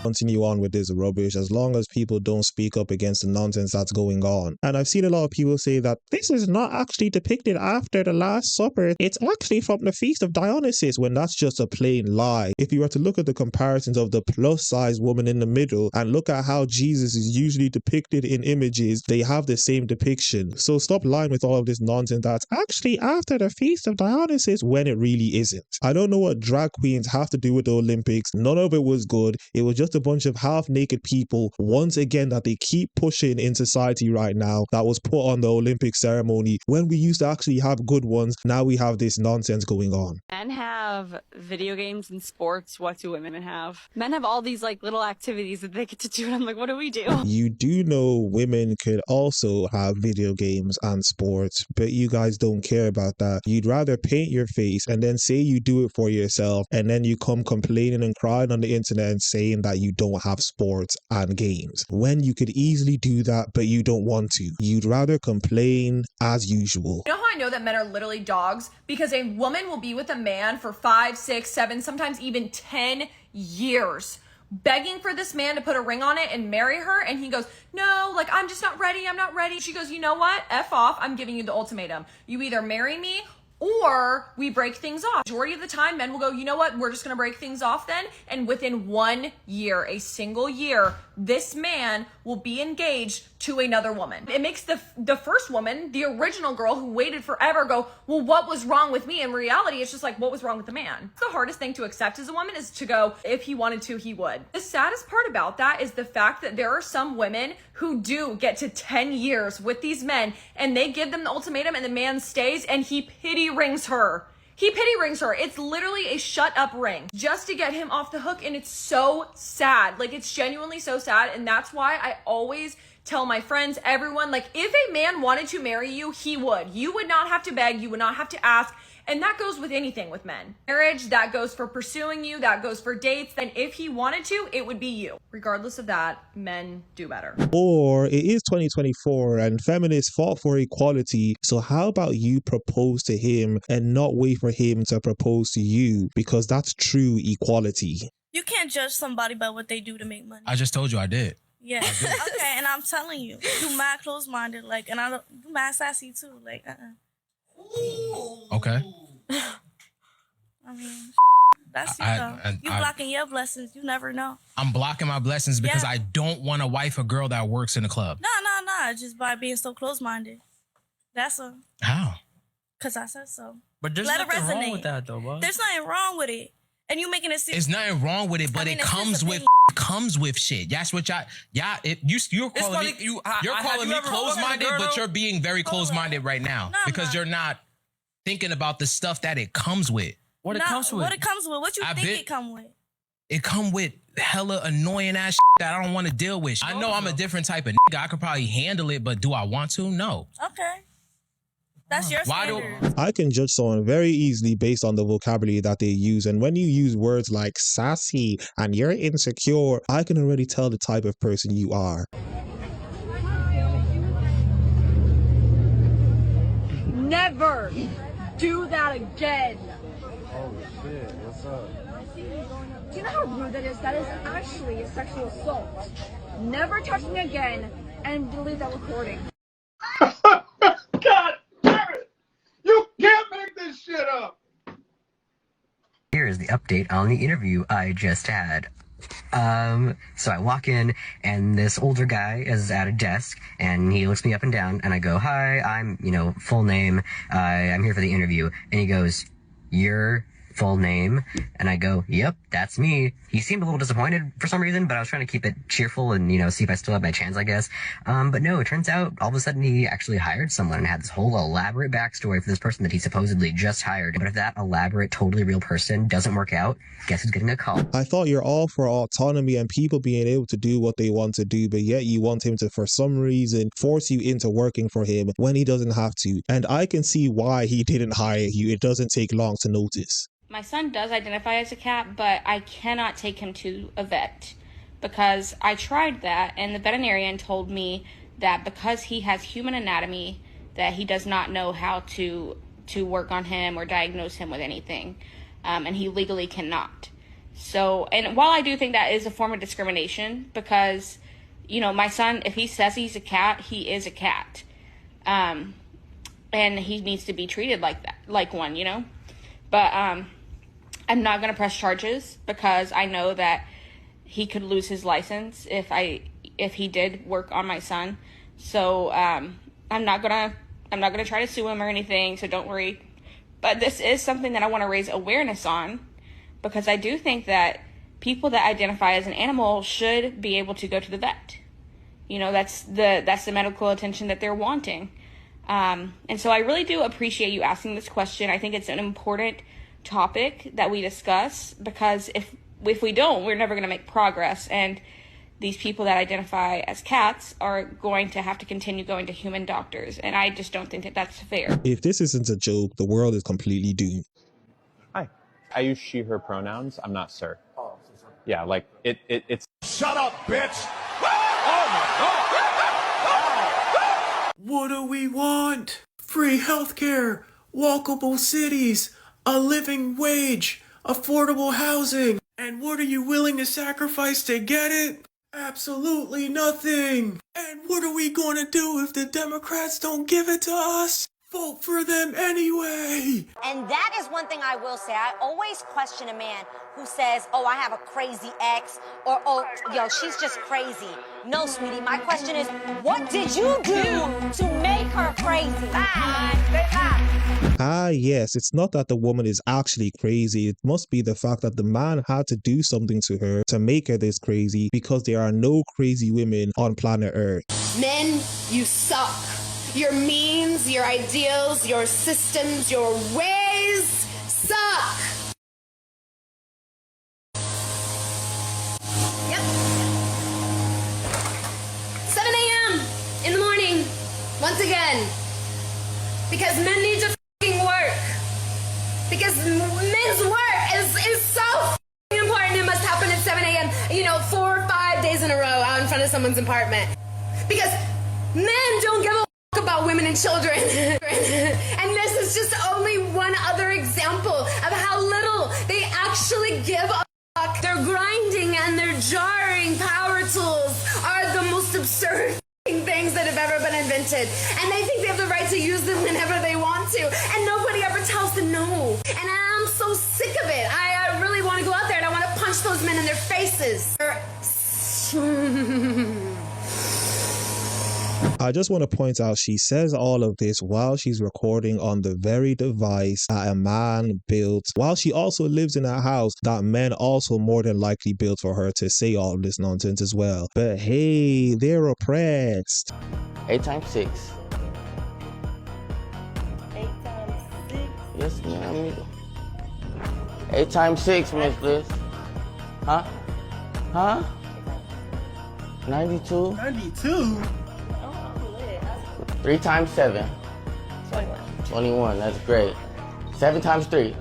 continue on with this rubbish as long as people don't speak up against the nonsense that's going on. And I've seen a lot of people say that this is not actually depicted after the Last Supper. It's actually from the Feast of Dionysus, when that's just a plain lie. If you were to look at the comparisons of the plus-size woman in the middle and look at how Jesus is usually depicted in images, they have the same depiction. So stop lying with all of this nonsense that's actually after the Feast of Dionysus when it really isn't. I don't know what drag queens have to do with the Olympics. None of it was good. It was just a bunch of half-naked people, once again, that they keep pushing in society right now, that was put on the Olympic ceremony when we used to actually have good ones. Now we have this nonsense going on. Men have video games and sports. What do women have? Men have all these like little activities that they get to do, and I'm like, what do we do? You do know women could also have video games and sports, but you guys don't care about that. You'd rather paint your face and then say you do it for yourself, and then you come complaining and crying on the internet and saying that you don't have sports and games, when you could easily do that, but you don't want to. You'd rather complain as usual. You know how I know that men are literally dogs? Because a woman will be with a man for 5, 6, 7, sometimes even 10 years, begging for this man to put a ring on it and marry her, and he goes, no, like, I'm just not ready, I'm not ready. She goes, you know what? F off, I'm giving you the ultimatum. You either marry me or we break things off. Majority of the time, men will go, you know what? We're just gonna break things off then. And within 1 year, a single year, this man will be engaged to another woman. It makes the first woman, the original girl who waited forever, go, well, what was wrong with me? In reality, it's just like, what was wrong with the man? The hardest thing to accept as a woman is to go, if he wanted to, he would. The saddest part about that is the fact that there are some women who do get to 10 years with these men, and they give them the ultimatum, and the man stays, and he pity rings her. He pity rings her. It's literally a shut up ring just to get him off the hook. And it's so sad. Like, it's genuinely so sad. And that's why I always tell my friends, everyone, like, if a man wanted to marry you, he would. You would not have to beg. You would not have to ask. And that goes with anything with men. Marriage, that goes for pursuing you, that goes for dates. And if he wanted to, it would be you. Regardless of that, men do better. Or it is 2024 and feminists fought for equality, so how about you propose to him and not wait for him to propose to you, because that's true equality. You can't judge somebody by what they do to make money. I just told you I did. Yeah. Okay, and I'm telling you, you mad close-minded, like, and you mad sassy too, like, Okay. I mean, that's you though. You blocking your blessings. You never know. I'm blocking my blessings because I don't want to wife a girl that works in the club. No. Just by being so close-minded. That's a. How? Because I said so. But there's nothing wrong with that, though, bro. There's nothing wrong with it. And you making it serious. There's nothing wrong with it, but it comes with shit. That's what you're calling me. You're calling me close-minded, but you're being very close-minded right now because you're not thinking about the stuff that it comes with. What it comes with? What you think it come with? It come with hella annoying ass that I don't want to deal with. I know I'm a different type of nigga. I could probably handle it, but do I want to? No. Okay. That's your standard. I can judge someone very easily based on the vocabulary that they use. And when you use words like sassy and you're insecure, I can already tell the type of person you are. Never do that again. Oh shit, what's up? Do you know how rude that is? That is actually a sexual assault. Never touch me again and delete that recording. God damn it! You can't make this shit up! Here is the update on the interview I just had. So I walk in and this older guy is at a desk and he looks me up and down and I go, hi, I'm, full name. I'm here for the interview. And he goes, your full name? And I go, yep, that's me. He seemed a little disappointed for some reason, but I was trying to keep it cheerful and, see if I still have my chance, I guess. But no, it turns out all of a sudden he actually hired someone and had this whole elaborate backstory for this person that he supposedly just hired. But if that elaborate, totally real person doesn't work out, guess who's getting a call? I thought you're all for autonomy and people being able to do what they want to do, but yet you want him to, for some reason, force you into working for him when he doesn't have to. And I can see why he didn't hire you. It doesn't take long to notice. My son does identify as a cat, but I cannot take him to a vet because I tried that and the veterinarian told me that because he has human anatomy that he does not know how to work on him or diagnose him with anything, and he legally cannot. So, and while I do think that is a form of discrimination, because, you know, my son, if he says he's a cat, he is a cat. And he needs to be treated like that, like one, you know? But I'm not going to press charges because I know that he could lose his license if he did work on my son. So I'm not gonna try to sue him or anything, so don't worry. But this is something that I want to raise awareness on, because I do think that people that identify as an animal should be able to go to the vet. You know, that's the medical attention that they're wanting. And so I really do appreciate you asking this question. I think it's an important topic that we discuss, because if we don't, we're never going to make progress. And these people that identify as cats are going to have to continue going to human doctors. And I just don't think that that's fair. If this isn't a joke, the world is completely doomed. Hi. I use she, her pronouns. I'm not sir. Yeah, like it's... Shut up, bitch! Oh my God! What do we want? Free healthcare, walkable cities, a living wage, affordable housing. And what are you willing to sacrifice to get it? Absolutely nothing. And what are we going to do if the Democrats don't give it to us? Vote for them anyway. And that is one thing I will say. I always question a man who says, oh, I have a crazy ex, or, oh, yo, she's just crazy. No, sweetie, my question is, what did you do to make her crazy? Yes, it's not that the woman is actually crazy. It must be the fact that the man had to do something to her to make her this crazy, because there are no crazy women on planet Earth. Men, you suck. Your means, your ideals, your systems, your ways suck. Yep. 7 a.m. in the morning, once again. Because men need to f***ing work. Because men's work is so f***ing important. It must happen at 7 a.m., 4 or 5 days in a row out in front of someone's apartment. Because men don't give a about women and children. And this is just only one other example of how little they actually give a fuck. Their grinding and their jarring power tools are the most absurd things that have ever been invented. And they think they have the right to use them whenever they want to. And nobody ever tells them no. And I'm so sick of it. I really want to go out there and I want to punch those men in their faces. I just want to point out, she says all of this while she's recording on the very device that a man built, while she also lives in a house that men also more than likely built for her to say all of this nonsense as well. But hey, they're oppressed. 8 times 6. 8 times 6? Yes, ma'am. 8 times 6, Miss Liz. Huh? 92? 92? 3 times 7. 21. 21, that's great. 7 times 3.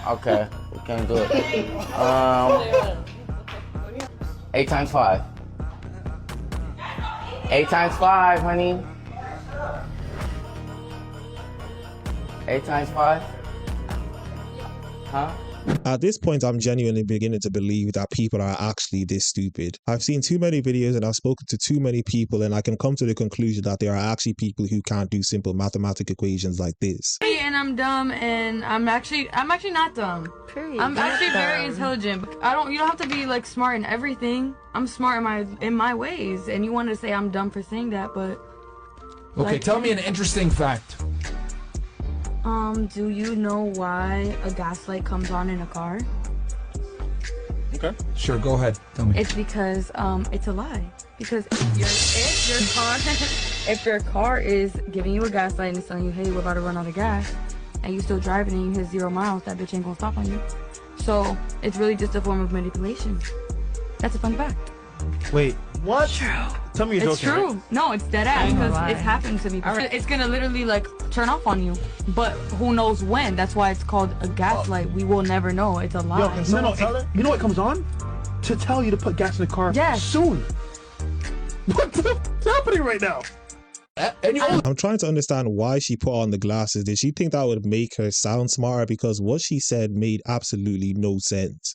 Okay, we can't do it. 8 times 5. 8 times 5, honey. 8 times 5. Huh? At this point, I'm genuinely beginning to believe that people are actually this stupid. I've seen too many videos and I've spoken to too many people, and I can come to the conclusion that there are actually people who can't do simple mathematical equations like this. And I'm dumb, and I'm actually not dumb. Period. I'm actually very intelligent. You don't have to be like smart in everything. I'm smart in my ways, and you want to say I'm dumb for saying that, but Okay, tell me an interesting fact. Do you know why a gas light comes on in a car? Okay. Sure, go ahead. Tell me. It's because it's a lie. Because if your car is giving you a gas light and it's telling you, hey, we're about to run out of gas, and you still driving and you hit 0 miles, that bitch ain't gonna stop on you. So it's really just a form of manipulation. That's a fun fact. Wait, what? True. Tell me you're It's joking. true. Right? No, it's dead ass because it's happened to me. It's gonna literally like turn off on you, but who knows when? That's why it's called a gaslight. We will never know. It's a lie. Yo, can someone tell her? You know what comes on? To tell you to put gas in the car soon. What the f*** is happening right now? I'm trying to understand why she put on the glasses. Did she think that would make her sound smarter? Because what she said made absolutely no sense.